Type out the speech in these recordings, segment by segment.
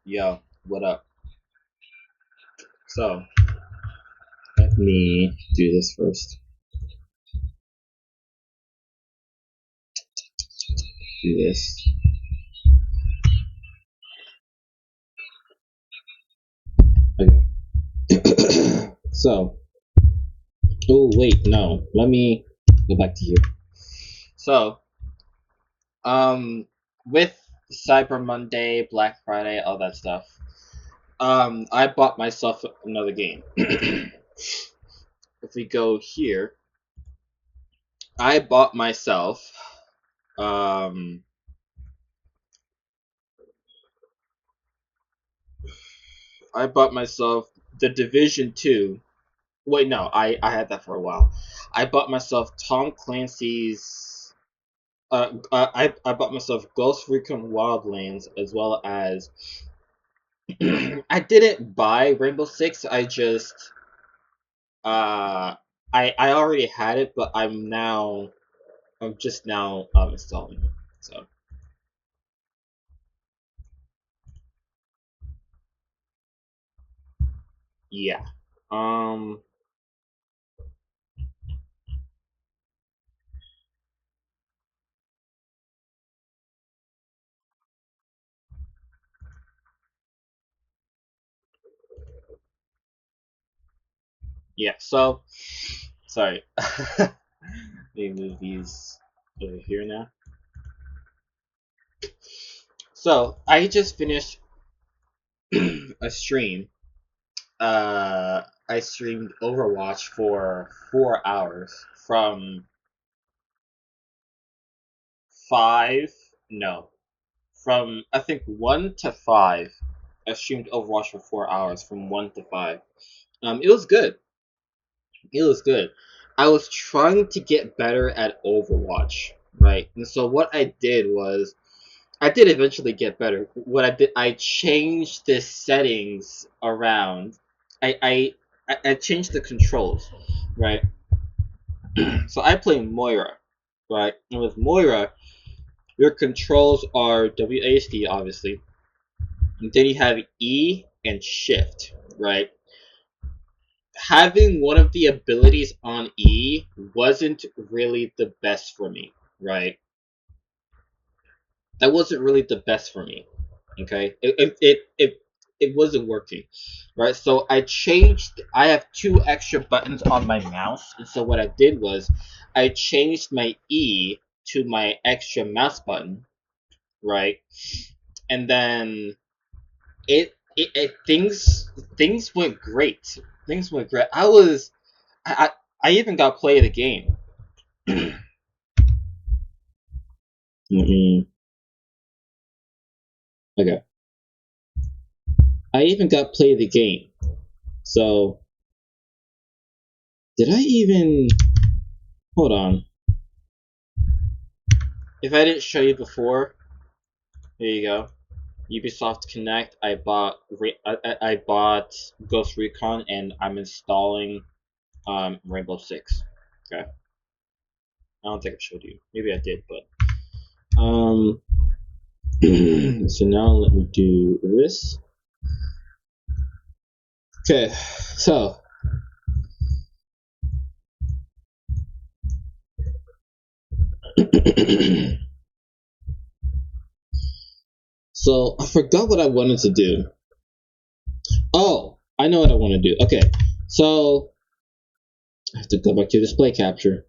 Yo, what up? So, let me do this first. Do this. Okay. So, oh, wait, no. Let me go back to here. So, um, with Cyber Monday, Black Friday, all that stuff, I bought myself another game. If we go here, I bought myself, um, I bought myself the Division 2. Wait, no, I had that for a while. I bought myself Tom Clancy's. I bought myself Ghost Recon Wildlands as well as. I didn't buy Rainbow Six. I just uh I already had it, but I'm just now installing it. So yeah. Um. Yeah. So sorry. Let me move these over here now. So I just finished a stream. I streamed Overwatch for 4 hours from five. No, from I think 1 to 5. I streamed Overwatch for 4 hours from 1 to 5. It was good. It was good. I was trying to get better at Overwatch, right? And so what I did was I did eventually get better. What I did, I changed the settings around. I I I changed the controls, right? So I play Moira, right? And with Moira, your controls are WASD, obviously. And then you have E and Shift, right? Having one of the abilities on E wasn't really the best for me, right? That wasn't really the best for me. Okay, it wasn't working, right? So I changed. I have two extra buttons on my mouse, and so what I did was I changed my E to my extra mouse button, right? And then it things went great. Things went great. I even got play of the game. Mm-mm. Okay, I even got play of the game. So did I even hold on? If I didn't show you before, there you go. Ubisoft Connect. I bought Ghost Recon and I'm installing Rainbow Six. Okay. I don't think I showed you. Maybe I did, but so now let me do this. Okay. So so I forgot what I wanted to do. Oh, I know what I want to do. Okay. So I have to go back to display capture.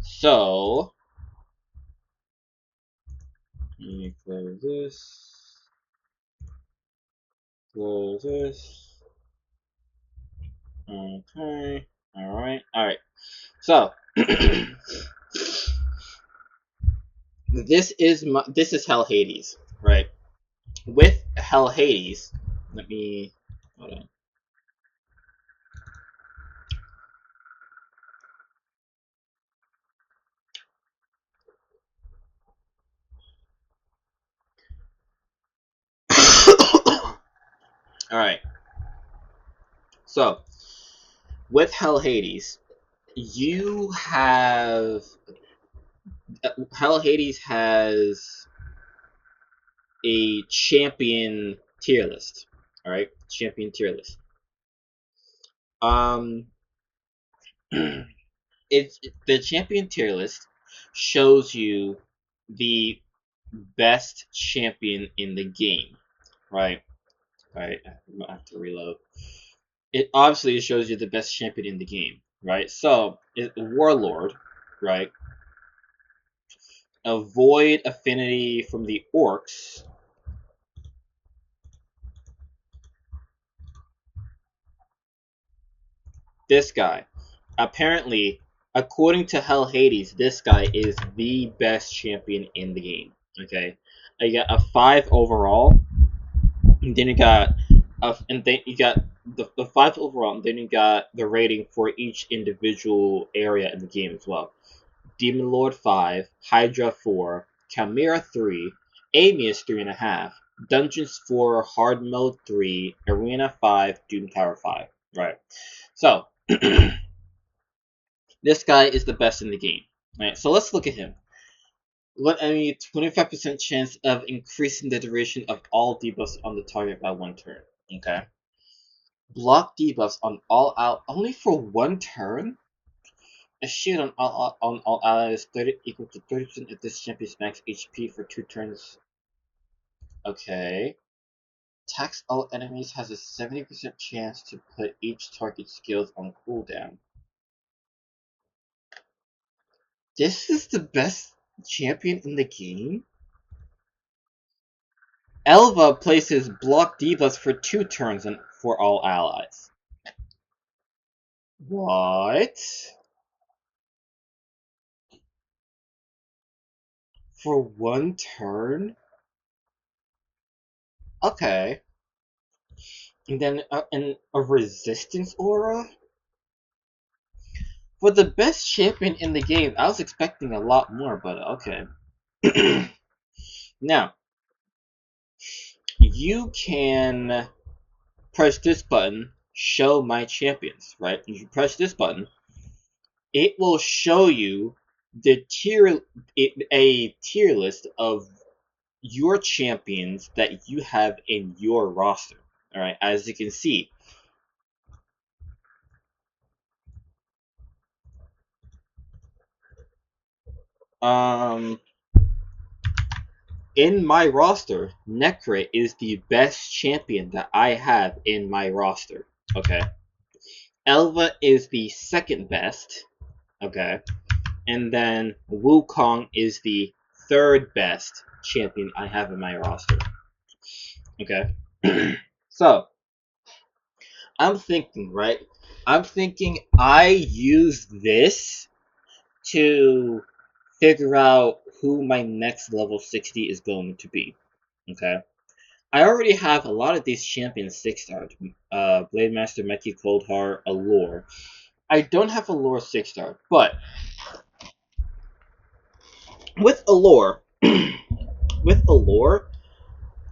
So let me close this. Close this. Okay. Alright. Alright. So this is Hell Hades, right? With Hell Hades, let me hold on. Alright. So with Hell Hades, you have Hell Hades has a champion tier list. All right, champion tier list. Um, it's the champion tier list shows you the best champion in the game, right? Right. I have to reload. It obviously shows you the best champion in the game, right? So, Warlord, right? Avoid affinity from the orcs. This guy. Apparently, according to Hell Hades, this guy is the best champion in the game. Okay, I got a 5 overall, and then you got and then you got the 5 overall, and then you got the rating for each individual area in the game as well. Demon Lord 5, Hydra 4, Chimera 3, Amius 3.5, Dungeons 4, Hard Mode 3, Arena 5, Doom Tower 5. Right. So this guy is the best in the game. Right. So let's look at him. Let any 25% chance of increasing the duration of all debuffs on the target by 1 turn. Okay. Block debuffs on all out only for 1 turn. A shield on all allies 30 equal to 30% of this champion's max HP for 2 turns. Okay. Tax all enemies has a 70% chance to put each target skills on cooldown. This is the best champion in the game? Elva places block debuffs for 2 turns for all allies. What? For 1 turn? Okay. And then a resistance aura? For the best champion in the game, I was expecting a lot more, but okay. Now, you can press this button, show my champions, right? If you press this button, it will show you a tier list of your champions that you have in your roster. All right, as you can see, um, in my roster, Necra is the best champion that I have in my roster. Okay, Elva is the second best. Okay, and then Wukong is the third best champion I have in my roster. Okay, so I'm thinking, right? I'm thinking I use this to figure out who my next level 60 is going to be. Okay, I already have a lot of these champions 6-starred. Blade Master, Meki, Coldheart, Allure. I don't have Allure 6-star, but with Allure, with Allure,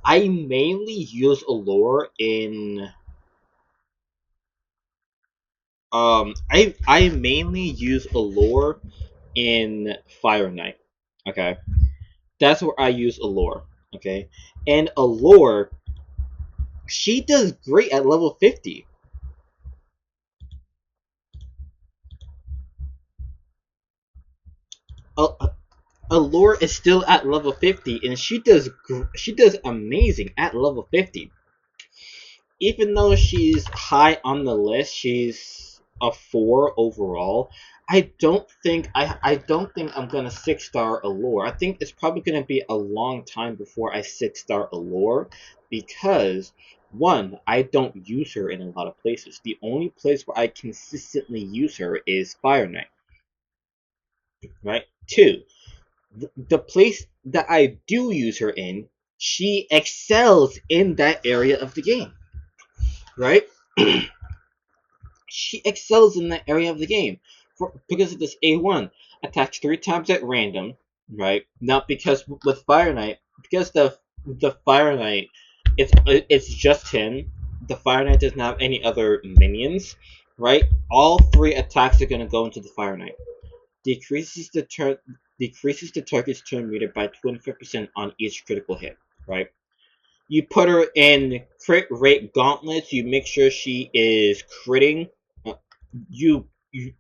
I mainly use Allure in I mainly use Allure in Fire Knight. Okay, that's where I use Allure. Okay, and Allure, she does great at level 50. Allure is still at level 50, and she does amazing at level 50. Even though she's high on the list, she's a 4 overall. I don't think I'm gonna 6-star Allure. I think it's probably gonna be a long time before I 6-star Allure because one, I don't use her in a lot of places. The only place where I consistently use her is Fire Knight. Right? Two, the place that I do use her in, she excels in that area of the game. Right? She excels in that area of the game because of this A1 attacks 3 times at random, right? Not because with Fire Knight, because the Fire Knight, it's just him. The Fire Knight doesn't have any other minions, right? All 3 attacks are gonna go into the Fire Knight. Decreases the target's turn meter by 25% on each critical hit. right? You put her in crit rate gauntlets. You make sure she is critting. Uh, You you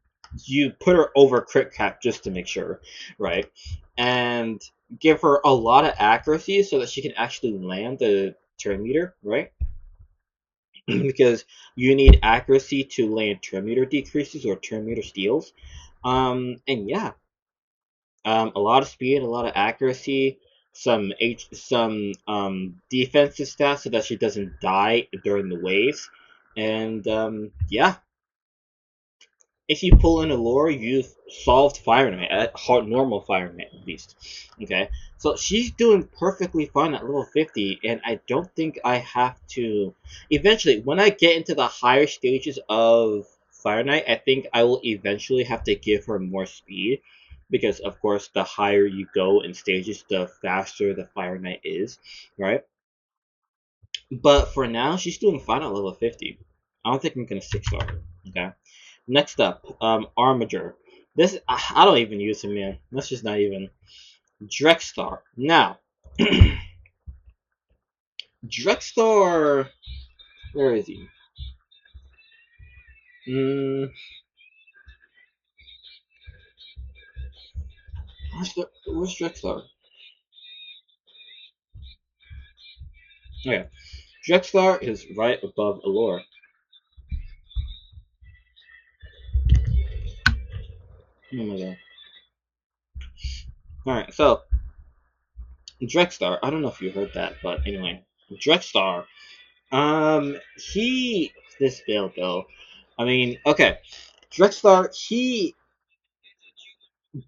you put her over crit cap just to make sure, right? And give her a lot of accuracy so that she can actually land the turn meter, right? Because you need accuracy to land turn meter decreases or turn meter steals. And yeah, a lot of speed, a lot of accuracy, some defensive stats so that she doesn't die during the waves, and yeah, if you pull in a lore, you've solved Fire Knight at hard normal Fire Knight at least. Okay, so she's doing perfectly fine at level 50, and I don't think I have to. Eventually, when I get into the higher stages of Fire Knight, I think I will eventually have to give her more speed. Because of course, the higher you go in stages, the faster the Fire Knight is, right? But for now, she's doing fine at level 50. I don't think I'm gonna 6-star her. Okay. Next up, Armiger. This I don't even use him, man. That's just not even Drexstar. Now, Drexstar, where is he? Mm, where's Drexstar? Okay, Drexstar is right above Allure. Oh my god. All right, so Drexstar. I don't know if you heard that, but anyway, Drexstar. He this build though. I mean, okay, Drexstar.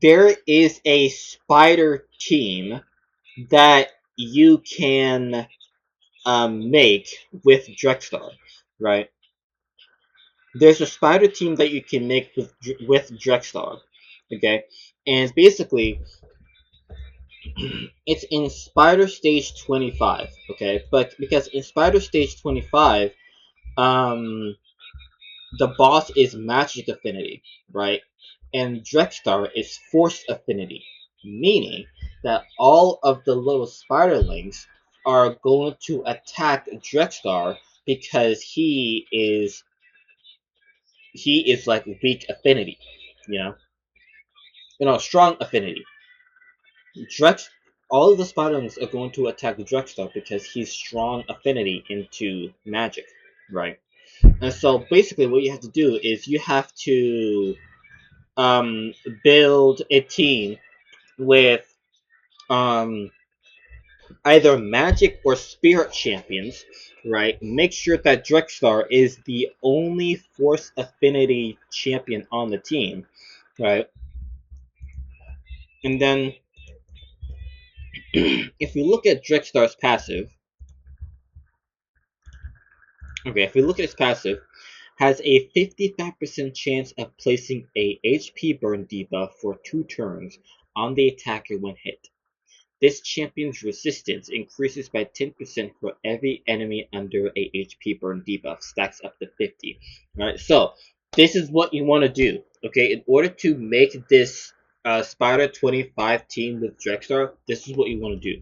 There is a spider team that you can make with Drexstar, right? There's a spider team that you can make with Drexstar, okay? And basically, it's in Spider Stage 25, okay? But because in Spider Stage 25, um, the boss is Magic Affinity, right? And Drexstar is Force Affinity, meaning that all of the little spiderlings are going to attack Drexstar because he is like weak affinity, you know, strong affinity. Drex, all of the spiderlings are going to attack Drexstar because he's strong affinity into magic, right? And so basically, what you have to do is you have to um, build a team with um, either magic or spirit champions, right? Make sure that Drexstar is the only force affinity champion on the team, right? And then if we look at Drexstar's passive, okay, if we look at his passive, has a 55% chance of placing a HP burn debuff for 2 turns on the attacker when hit. This champion's resistance increases by 10% for every enemy under a HP burn debuff, stacks up to 50. Alright, so this is what you want to do. Okay, in order to make this Spider 25 team with Drexstar, this is what you want to do.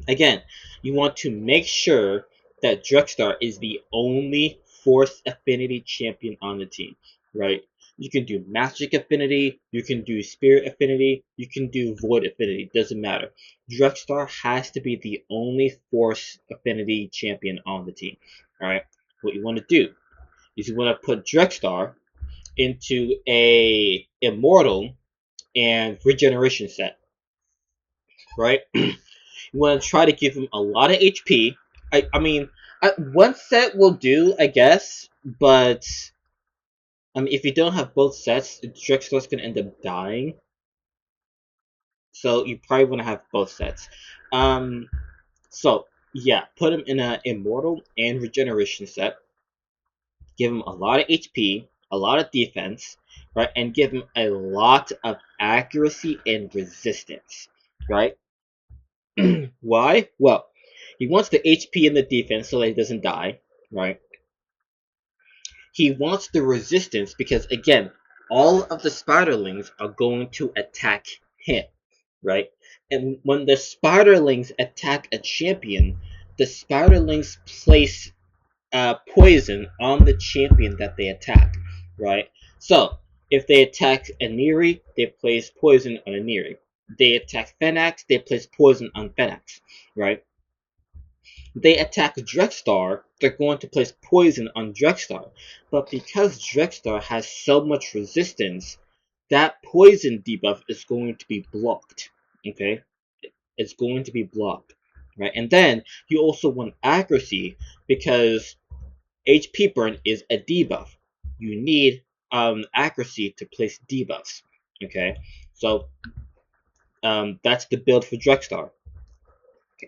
Again, you want to make sure that Drexstar is the only Force Affinity champion on the team, right? You can do Magic Affinity, you can do Spirit Affinity, you can do Void Affinity, doesn't matter. Drexstar has to be the only Force Affinity champion on the team, alright? What you want to do is you want to put Drexstar into a Immortal and Regeneration set, right? You want to try to give him a lot of HP. I mean, one set will do, I guess, but I mean, if you don't have both sets, Drexler's gonna end up dying. So you probably want to have both sets. Um, so yeah, put him in an Immortal and Regeneration set. Give him a lot of HP, a lot of defense, right, and give him a lot of accuracy and resistance, right? Why? Well, he wants the HP and the defense so that he doesn't die, right? He wants the resistance because, again, all of the spiderlings are going to attack him, right? And when the spiderlings attack a champion, the spiderlings place poison on the champion that they attack, right? So, if they attack a Neri, they place poison on a Neri. They attack Phenax, they place poison on Phenax, right? They attack Drexstar, they're going to place poison on Drexstar. But because Drexstar has so much resistance, that poison debuff is going to be blocked, okay? It's going to be blocked, right? And then you also want accuracy because HP burn is a debuff. You need accuracy to place debuffs. Okay, so that's the build for Drexstar.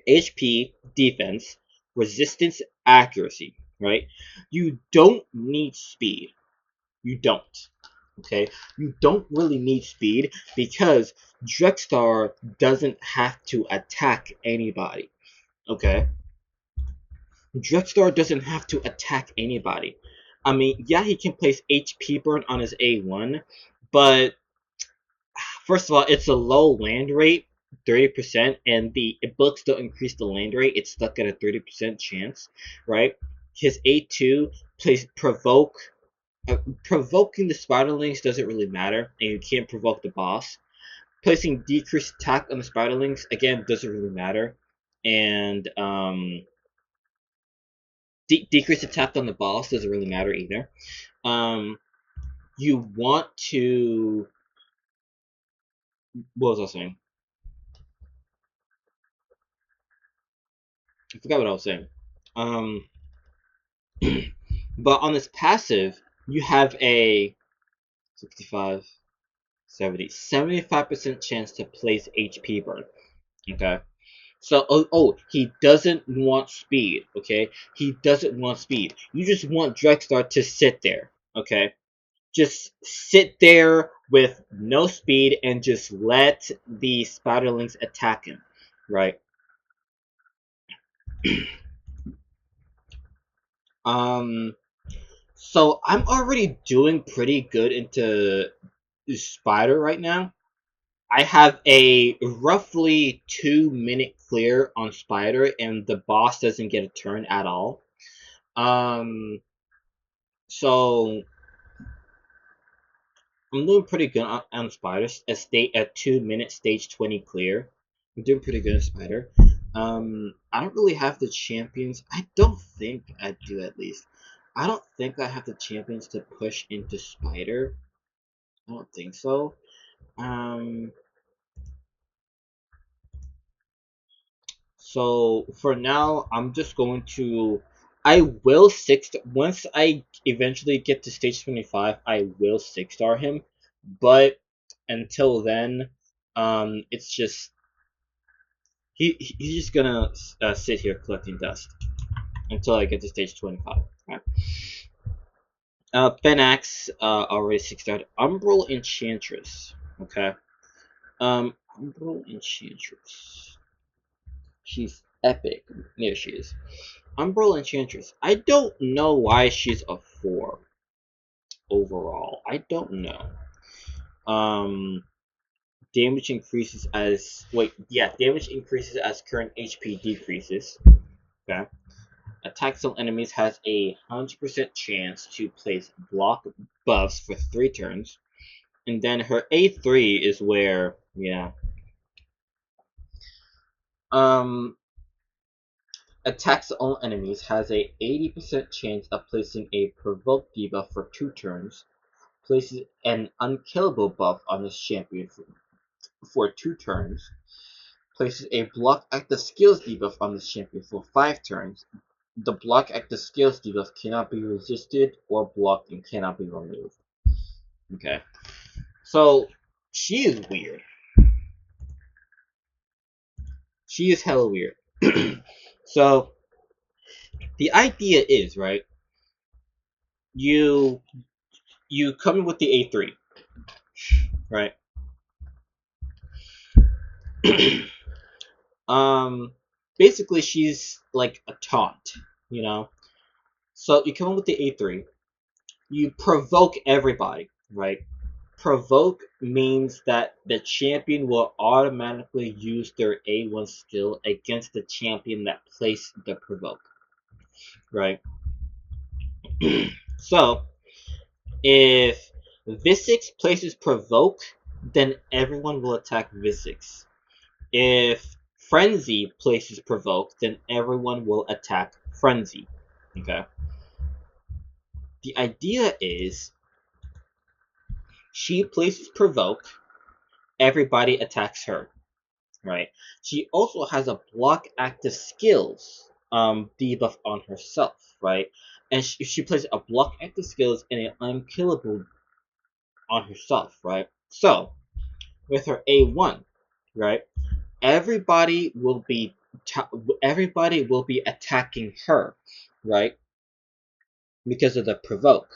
HP, defense, resistance, accuracy. Right? You don't need speed. You don't. Okay, you don't really need speed because Drexstar doesn't have to attack anybody. Okay, Drexstar doesn't have to attack anybody. I mean, yeah, he can place HP burn on his A1, but first of all, it's a low land rate, 30%, and the ability to increase the land rate, it's stuck at a 30% chance, right? His A2 plays provoke. Provoking the spiderlings doesn't really matter, and you can't provoke the boss. Placing decreased attack on the spiderlings, again, doesn't really matter. And decreased attack on the boss doesn't really matter either. Um, you want to. What was I saying? I forgot what I was saying. Um, but on this passive, you have a 65, 70, 75% chance to place HP burn. Okay. So, he doesn't want speed, okay? He doesn't want speed. You just want Drexstar to sit there, okay? Just sit there with no speed and just let the spiderlings attack him, right? um, so I'm already doing pretty good into Spider right now. I have a roughly 2 minute clear on Spider, and the boss doesn't get a turn at all. Um, so I'm doing pretty good on Spider. A 2 minute stage 20 clear. I'm doing pretty good on Spider. I don't really have the champions. I don't think I do, at least. I don't think I have the champions to push into Spider. I don't think so. Um, so for now, I'm just going to. I will six once I eventually get to stage 25. I will 6-star him, but until then, it's just he's just gonna sit here collecting dust until I get to stage 25. Right? Phenax already 6-starred. Umbral Enchantress. Okay. Umbral Enchantress. She's epic. Yeah, she is. Umbral Enchantress. I don't know why she's a 4 overall. I don't know. Um, damage increases as damage increases as current HP decreases. Okay. Attacks on enemies has a 100% chance to place block buffs for 3 turns. And then her A3 is where, yeah. Um, attacks on enemies has a 80% chance of placing a provoke debuff for 2 turns. Places an unkillable buff on this champion for 2 turns. Places a block active skills debuff on this champion for 5 turns. The block active skills debuff cannot be resisted or blocked and cannot be removed. Okay. So, she is weird. She is hella weird. So, the idea is, right, you come in with the A3, right? um, basically she's like a taunt, you know? So you come in with the A3, you provoke everybody, right? Provoke means that the champion will automatically use their A1 skill against the champion that placed the provoke, right? So, if Visix places provoke, then everyone will attack Visix. If Frenzy places provoke, then everyone will attack Frenzy. Okay. The idea is she places provoke, everybody attacks her, right? She also has a block active skills debuff on herself, right? And she plays a block active skills and an unkillable on herself, right? So with her A1, right? Everybody will be everybody will be attacking her, right? Because of the provoke.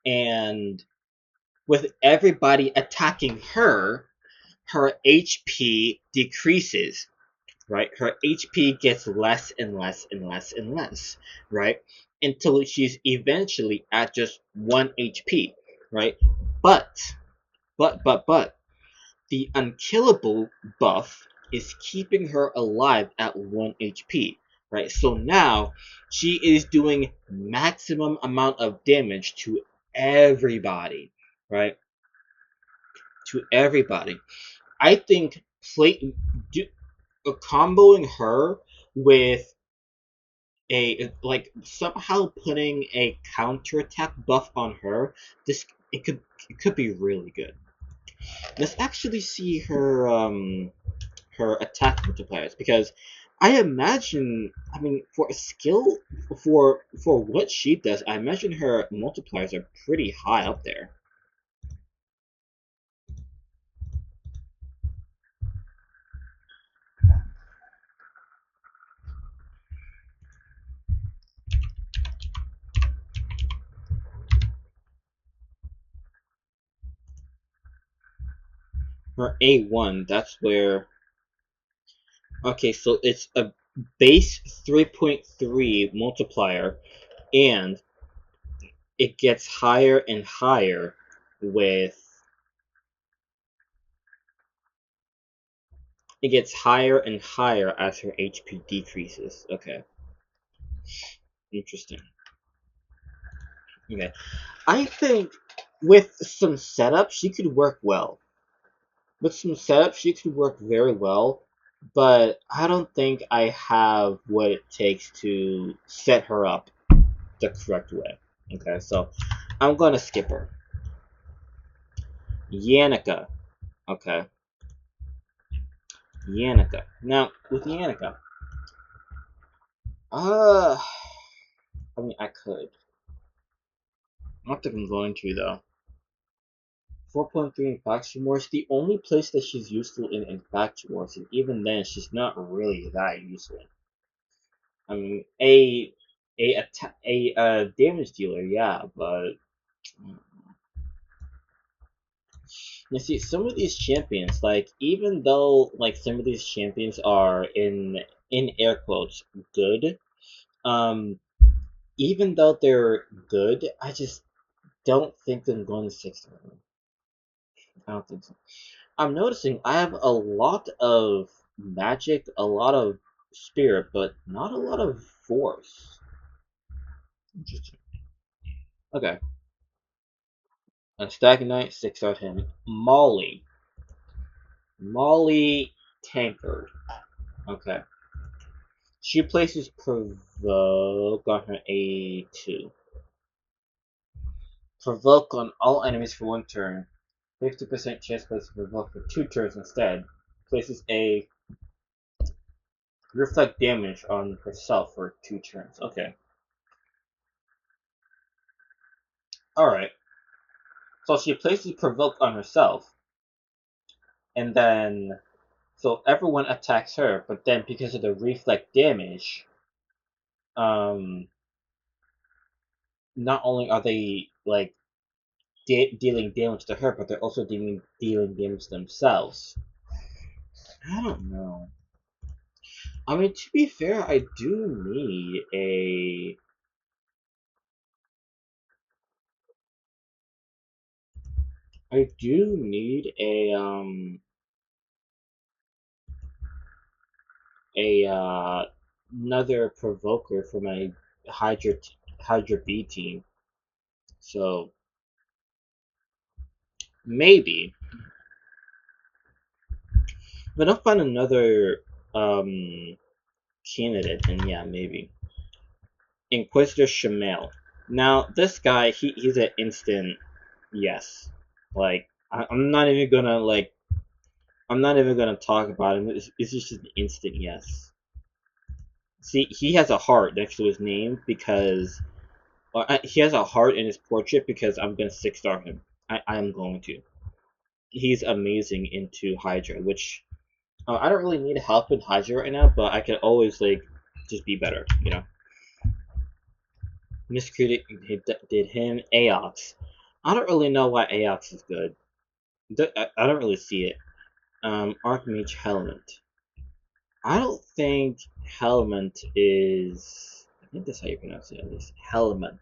And with everybody attacking her, her HP decreases, right? Her HP gets less and less and less and less, right? Until she's eventually at just 1 HP, right? But, but, the unkillable buff is keeping her alive at 1 HP, right? So now she is doing maximum amount of damage to everybody, right? To everybody. I think comboing her with somehow putting a counterattack buff on her, this it could be really good. Let's actually see her attack multipliers, because I imagine, I mean, for a skill, for what she does, I imagine her multipliers are pretty high up there. Her A1, that's where. Okay, so it's a base 3.3 multiplier, and it gets higher and higher with. It gets higher and higher as her HP decreases. Okay, interesting. Okay, I think with some setup, she could work well. With some setup, she could work very well, but I don't think I have what it takes to set her up the correct way. Okay, so I'm gonna skip her. Yannicka. Okay, Yannicka. Now, with Yannicka, uh, I mean, I could. I don't think I'm going to, though. 4.3 in Faction Wars, the only place that she's useful in Faction Wars, and even then, she's not really that useful. I mean, a damage dealer, yeah, but you see, some of these champions, like even though like some of these champions are in air quotes good, um, even though they're good, I just don't think I'm going to 6 level. I don't think so. I'm noticing I have a lot of magic, a lot of spirit, but not a lot of force. Interesting. Okay. A Stagnite, 6 out of him. Molly. Molly Tankard. Okay. She places Provoke on her A2. Provoke on all enemies for 1 turn. 50% chance places Provoke for 2 turns instead. Places a Reflect damage on herself for 2 turns. Okay. Alright. So she places Provoke on herself. And then. So everyone attacks her, but then because of the Reflect damage, um, not only are they like dealing damage to her, but they're also dealing damage themselves. I don't know. I mean, to be fair, I do need a. I do need a another provoker for my Hydra Hydra B team. So maybe, but I'll find another candidate, then yeah, maybe. Inquisitor Shemel. Now this guy, he's an instant yes. Like I'm not even gonna I'm not even gonna talk about him. It's just an instant yes. See, he has a heart next to his name because he has a heart in his portrait because I'm gonna 6-star him. I am going to. He's amazing into Hydra, which I don't really need help in Hydra right now, but I can always just be better, you know. Miscreant did him Aox. I don't really know why Aox is good. I don't really see it. Archmage Helmet. I don't think Helmet is. I think that's how you pronounce it at least. Helmet.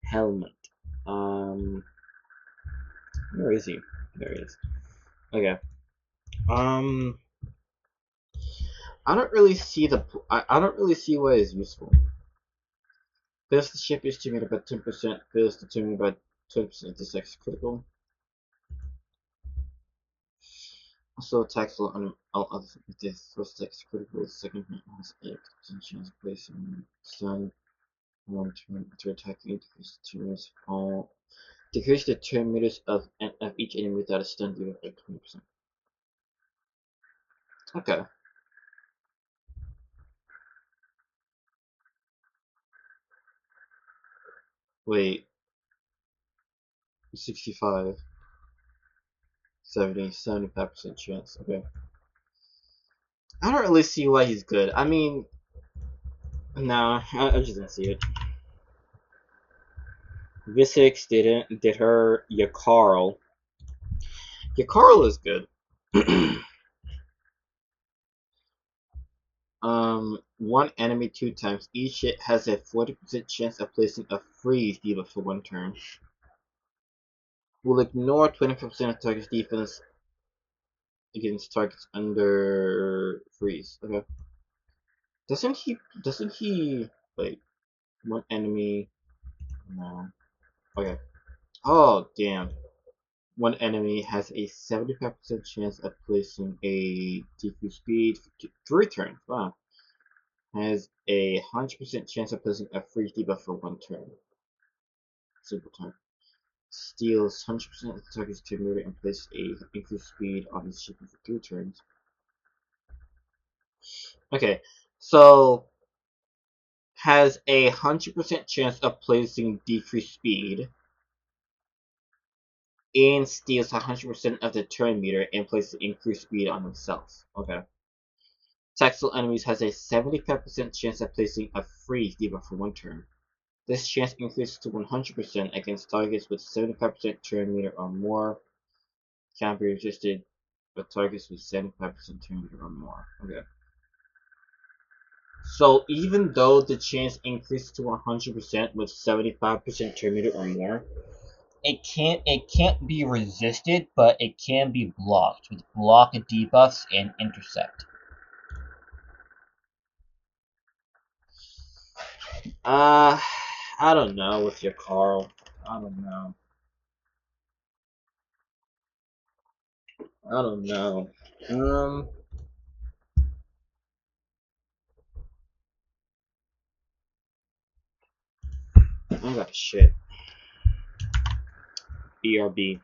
Helmet. Um, where is he? There he is. Okay. Um, I don't really see I don't really see why it's useful. Fills the ship is estimated by 10%. Fills determined by 20% of the sex critical. Also attacks all other death. First text critical. Second hit has a percent chance of placing stun. One turn to attack increase 2 minutes all. Decrease the turn meters of each enemy without a stun deal by 20%. Okay. Wait. 65. 70. 75% chance. Okay. I don't really see why he's good. I mean, no, I'm just gonna see it. Visix did her Yakarl. Yakarl is good. One enemy 2 times. Each hit has a 40% chance of placing a freeze debuff for 1 turn. Will ignore 25% of target's defense against targets under freeze. Okay. Doesn't he like one enemy? No. Okay. Oh damn. One enemy has a 75% chance of placing a decreased speed for 3 turns. Wow. Has a 100% chance of placing a freeze debuff for 1 turn. Simple turn. Steals 100% of the target's turn meter and places a increased speed on his ship for 3 turns. Okay, so has a 100% chance of placing decreased speed and steals 100% of the turn meter and places increased speed on himself. Okay. Textile enemies has a 75% chance of placing a freeze debuff for 1 turn. This chance increases to 100% against targets with 75% turn meter or more. Can be resisted with targets with 75% turn meter or more. Okay. So even though the chance increases to 100% with 75% turn meter or more, it can't be resisted, but it can be blocked with block debuffs and intercept. Uh, I don't know with your Carl. I don't know. I don't know. Um, I got shit. BRB.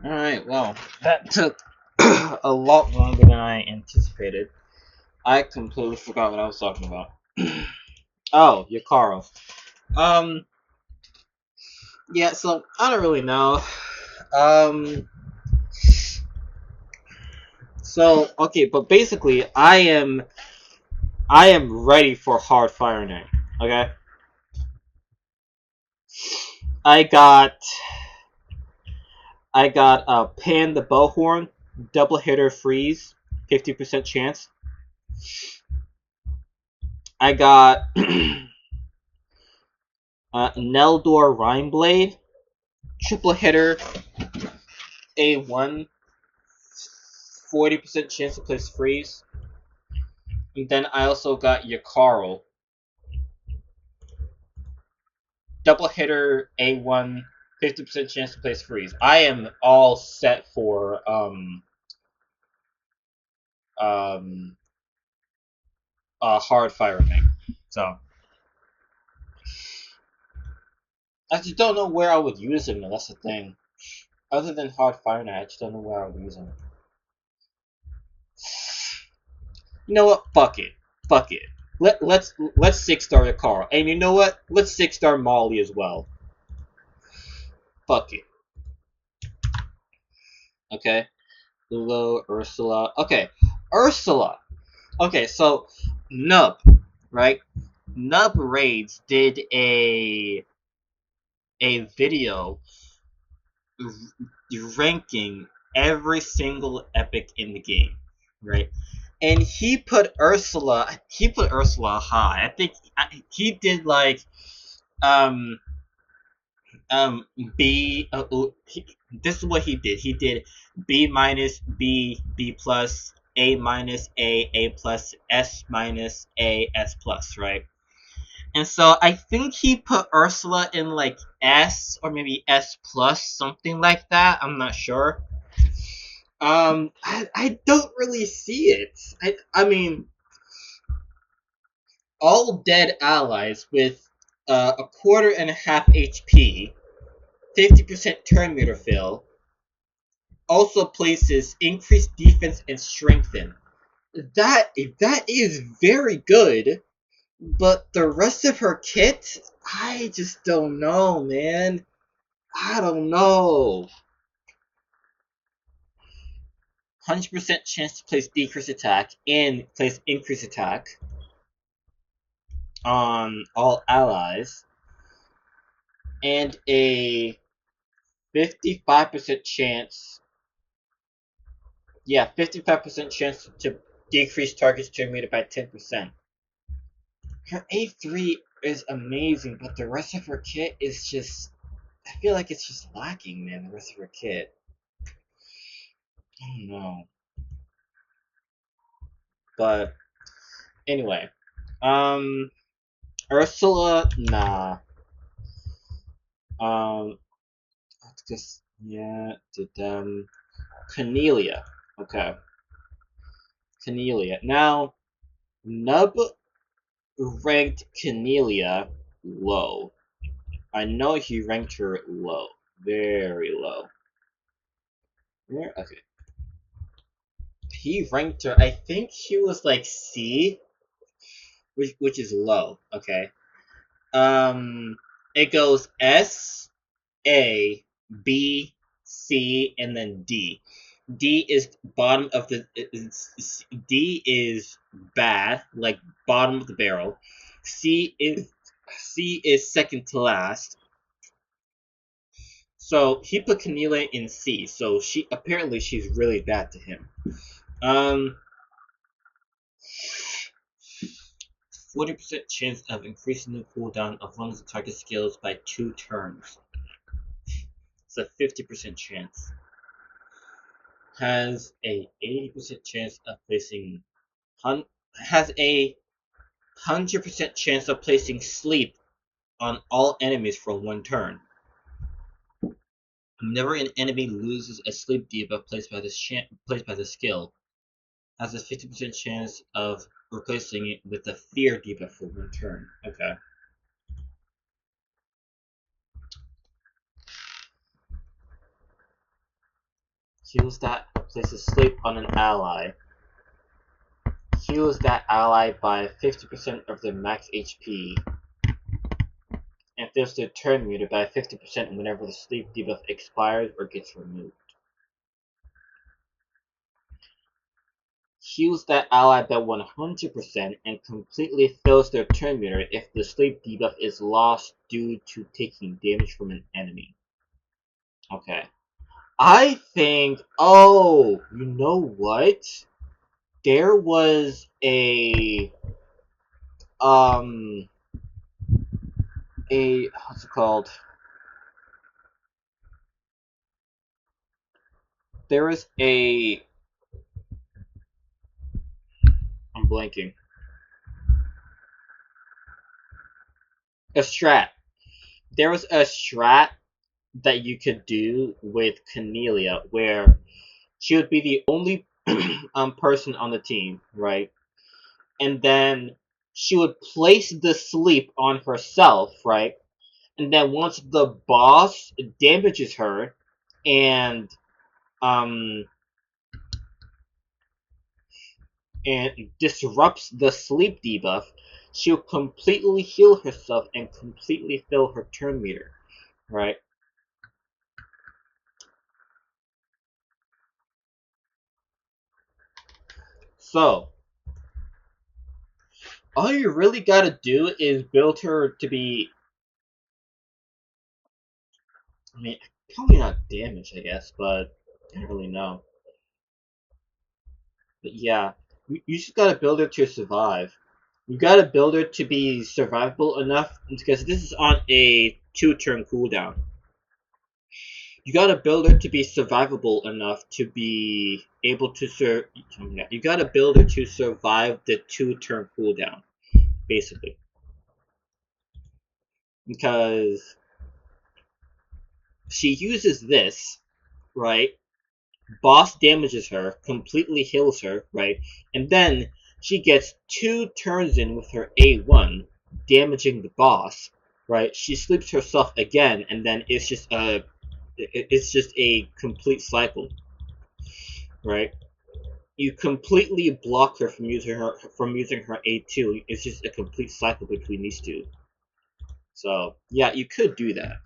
Alright, well, that took a lot longer than I anticipated. I completely forgot what I was talking about. Oh, Yakaro. Um, yeah, so I don't really know. Um, so okay, but basically, I am ready for hard fire night. Okay, I got I got Pan the Bowhorn, double hitter freeze, 50% chance. I got Neldor Rhineblade, triple hitter, A1, 40% chance to place freeze. And then I also got your Carl, double hitter, A1, 50% chance to place freeze. I am all set for um hard fire thing. So I just don't know where I would use him. That's the thing. Other than hard fire, I just don't know where I would use him. You know what? Fuck it. Fuck it. Let's 6-star the Carl. And you know what? Let's 6-star Molly as well. Fuck it. Okay. Lilo, Ursula. Okay. Ursula. Okay, so Nub, right? Nub Raids did a video ranking every single epic in the game, right? And he put Ursula high. I think he did like um um B. This is what he did. He did B minus, B plus, A minus, A plus, S minus, S plus, right? And so I think he put Ursula in like S or maybe S plus, something like that. I'm not sure. I don't really see it. I mean, all dead allies with a quarter and a half HP, 50% turn meter fill, also places increased defense and strengthen. That is very good, but the rest of her kit, I just don't know, man. I don't know. 100% chance to place decreased attack and place increased attack on all allies, and a 55% chance. Yeah, 55% chance to decrease target's turn meter by 10%. Her A3 is amazing, but the rest of her kit is just. I feel like it's just lacking, man, the rest of her kit. I don't know. But, anyway. Ursula, nah. Just, yeah, Cornelia. Okay. Cornelia. Now, Nub ranked Cornelia low. I know he ranked her low. Very low. Where? Okay. He ranked her, I think she was like C, which is low. Okay. It goes S, A, B, C, and then D. D is bottom of the. D is bad, like bottom of the barrel. C is second to last. So he put Cornelia in C. So she's really bad to him. 40% chance of increasing the cooldown of one of the target skills by 2 turns. It's a 50% chance. Has a 80% chance of placing. Has a 100% chance of placing sleep on all enemies for 1 turn. Whenever an enemy loses a sleep debuff placed by the skill, has a 50% chance of replacing it with a fear debuff for 1 turn. Okay. Heals that places sleep on an ally. Heals that ally by 50% of their max HP. And fills their turn meter by 50% whenever the sleep debuff expires or gets removed. Heals that ally by 100% and completely fills their turn meter if the sleep debuff is lost due to taking damage from an enemy. Okay. I think. Oh, you know what? There was a a what's it called? There is a I'm blanking. A strat. There was a strat that you could do with Cornelia where she would be the only person on the team, right? And then she would place the sleep on herself, right? And then once the boss damages her and um and disrupts the sleep debuff, she'll completely heal herself and completely fill her turn meter, right? So all you really gotta do is build her to be, I mean, probably not damage, I guess, but I don't really know. But yeah, you just gotta build her to survive. You gotta build her to be survivable enough because this is on a 2-turn cooldown. You gotta build her to be survivable enough to be able to You gotta build her to survive the 2-turn cooldown, basically, because she uses this, right? Boss damages her, completely heals her, right? And then she gets 2 turns in with her A1, damaging the boss, right? She sleeps herself again, and then it's just a complete cycle, right? You completely block her from using her A2. It's just a complete cycle between these two. So yeah, you could do that.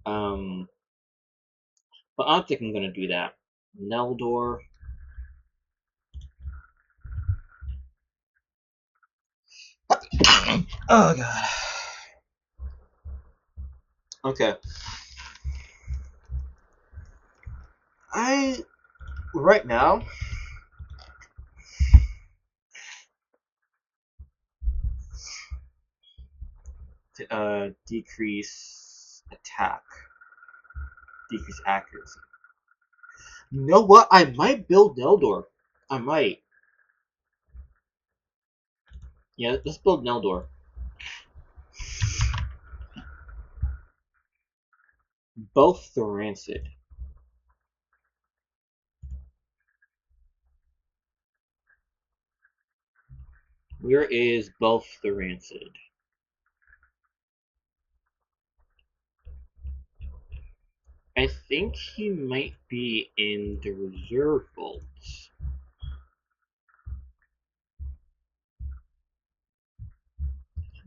Um, but I don't think I'm gonna do that. Neldor. Oh god. Okay. I right now decrease attack, decrease accuracy. You know what? I might build Neldor. I might. Yeah, let's build Neldor. Both the Rancid. Where is both the Rancid? I think he might be in the reserve vaults.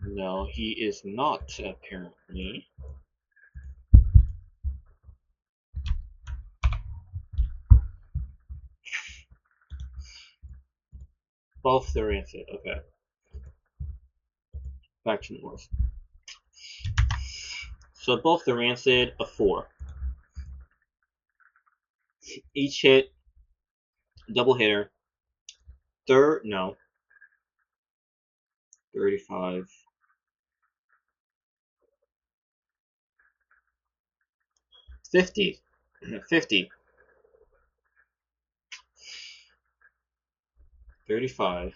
No, he is not, apparently. Both the Rancid, okay. Faction Wars. So both the Rancid, a 4. Each hit, double hitter. Third, no. 35. 50. 50. 35.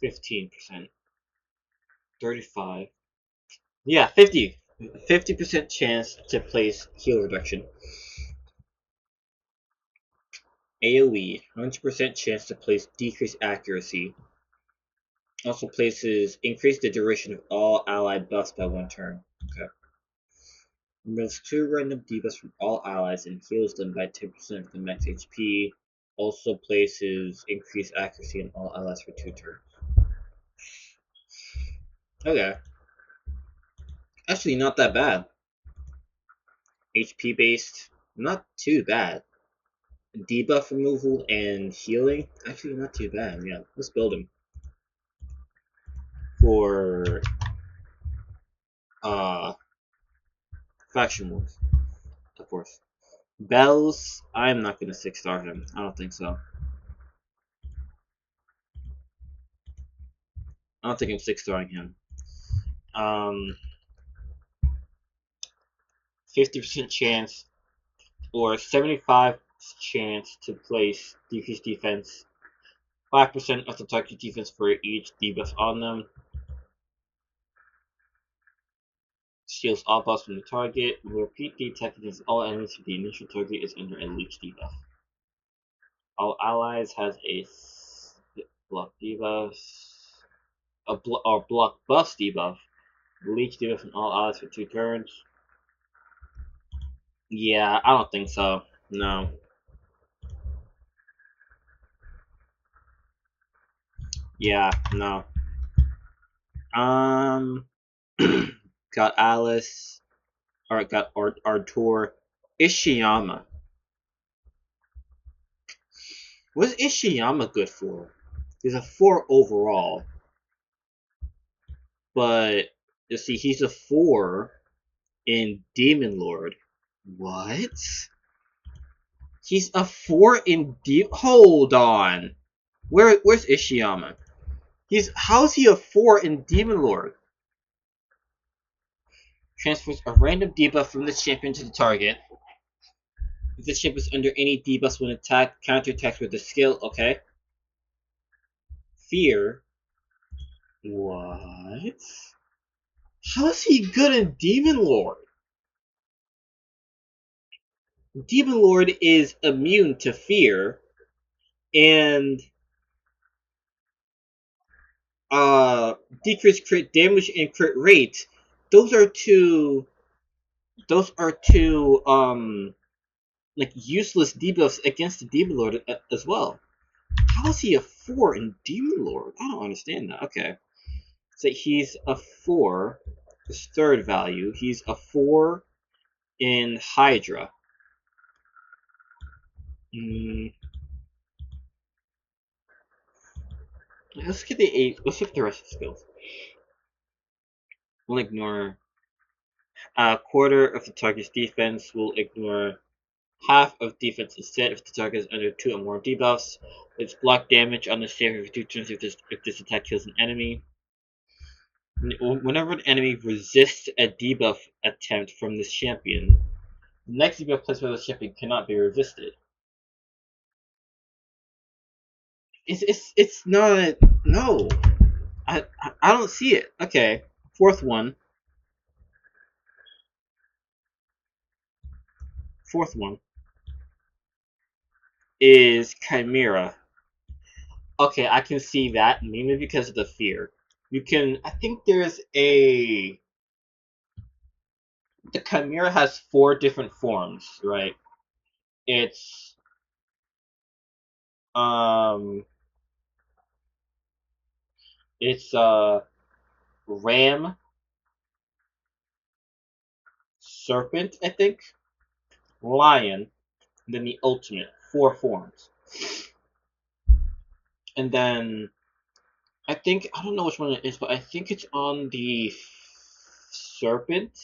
15%. 35. Yeah, 50. 50% chance to place heal reduction. AoE, 100% chance to place decreased accuracy. Also places increase the duration of all allied buffs by 1 turn. Okay. Removes 2 random debuffs from all allies and heals them by 10% of the max HP. Also places increased accuracy on all allies for 2 turns. Okay. Actually, not that bad. HP based, not too bad. Debuff removal and healing, actually not too bad. Yeah, let's build him. For uh faction wars, of course. Bells, I'm not gonna 6-star him. I don't think so. I don't think I'm 6-starring him. Um, 50% chance or 75 chance to place decreased defense. 5% of the target defense for each debuff on them. Shields all buffs from the target. Repeat the attack against all enemies if the initial target is under a leech debuff. All allies has a block debuffs. Or block buffs debuff. Leech debuff on all allies for 2 turns. Yeah, I don't think so. No. Yeah, no. Um, got Alice. Or got Artur. Ishiyama. What's Ishiyama good for? He's a 4 overall. But, you see, he's a 4 in Demon Lord. What? He's a 4 in Hold on. Where's Ishiyama? How's he a 4 in Demon Lord? Transfers a random debuff from the champion to the target. If the champion is under any debuffs when attack, counterattacks with the skill, okay. Fear. What? How is he good in Demon Lord? Demon Lord is immune to fear, and decreased crit damage and crit rate. Those are two. Like useless debuffs against the Demon Lord as well. How is he a 4 in Demon Lord? I don't understand that. Okay, so he's a 4. His third value. He's a 4 in Hydra. Let's get the 8. Let's look at the rest of the skills. We'll ignore a quarter of the target's defense. We'll ignore half of defense instead if the target is under 2 or more debuffs. It's block damage on the save for 2 turns if this attack kills an enemy. Whenever an enemy resists a debuff attempt from this champion, the next debuff placed by the champion cannot be resisted. It's not. No. I don't see it. Okay. Fourth one. Fourth one is Chimera. Okay, I can see that, mainly because of the fear. You can. I think there's a. The Chimera has 4 different forms, right? It's. Um. It's Ram, Serpent, I think, Lion, and then the Ultimate. 4 forms. And then. I don't know which one it is, but I think it's on the Serpent.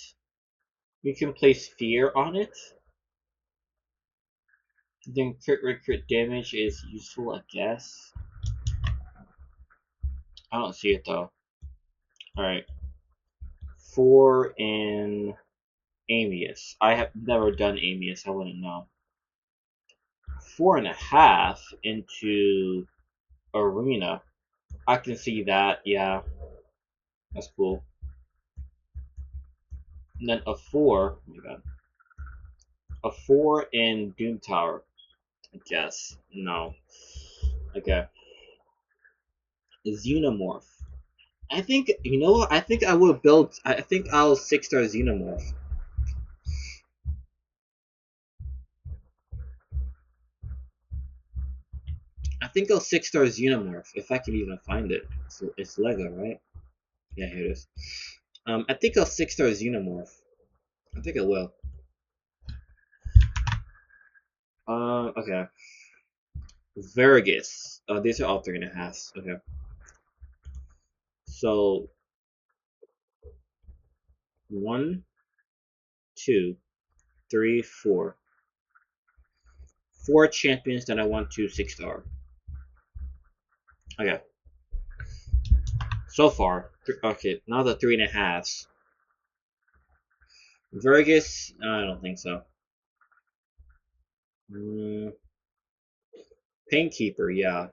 You can place fear on it. Then crit damage is useful, I guess. I don't see it though. Alright. 4 in Amius. I have never done Amius, I wouldn't know. 4.5 into Arena. I can see that, yeah. That's cool. And then a 4. Oh my god. A 4 in Doom Tower. I guess. No. Okay. Xenomorph. I think, you know what? I think I will build. I think I'll 6-star Xenomorph. I think I'll 6-star Xenomorph if I can even find it. It's Lego, right? Yeah, here it is. I think I'll 6-star Xenomorph. I think I will. Okay. Vergus. These are all 3.5s. Okay. So 1, 2, 3, 4. 4 champions that I want to 6-star. Okay. So far, Okay, now the 3.5s. Vergus? I don't think so. Mm, Painkeeper, yeah,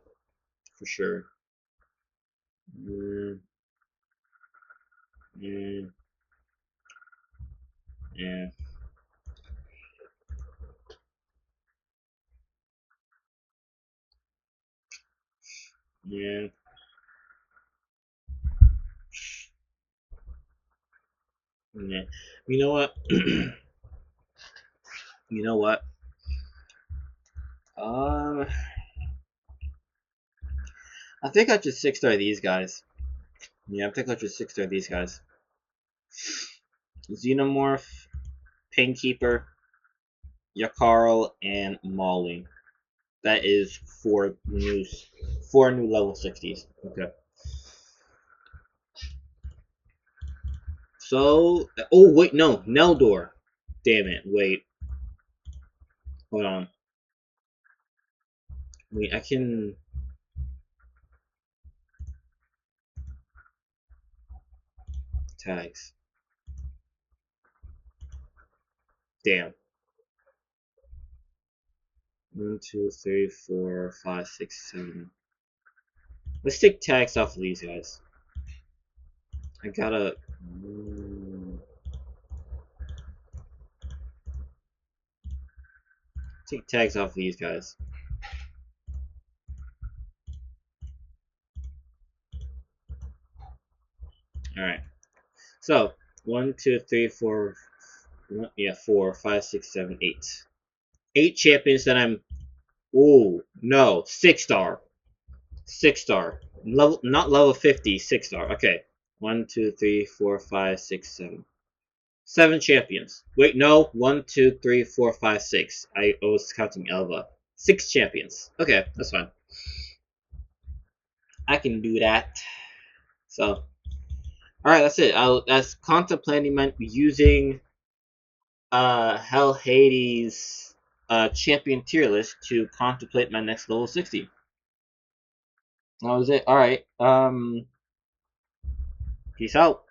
for sure. Mm, mm, yeah, yeah, yeah. You know what? You know what? Um, I think I should 6-star these guys. Yeah, I think I should 6-star these guys. Xenomorph, Painkeeper, Yakarl, and Molly. That is four new level 60s. Okay. So, oh wait, no, Neldor. Damn it! Wait, hold on. Wait, I can tags. Damn. 1, 2, 3, 4, 5, 6, 7. Let's take tags off of these guys. I gotta take tags off of these guys. All right. So 1, 2, 3, 4. Yeah, 4, 5, 6, 7, 8. 8 champions that I'm. Oh no, 6-star. 6-star. Level, not level 50. 6-star. Okay. 1, 2, 3, 4, 5, 6, 7. 7 champions. Wait, no. 1, 2, 3, 4, 5, 6. I was counting Elva. 6 champions. Okay, that's fine. I can do that. So, alright, that's it. That's contemplating using Hell Hades champion tier list to contemplate my next level 60. That was it. Alright. Peace out.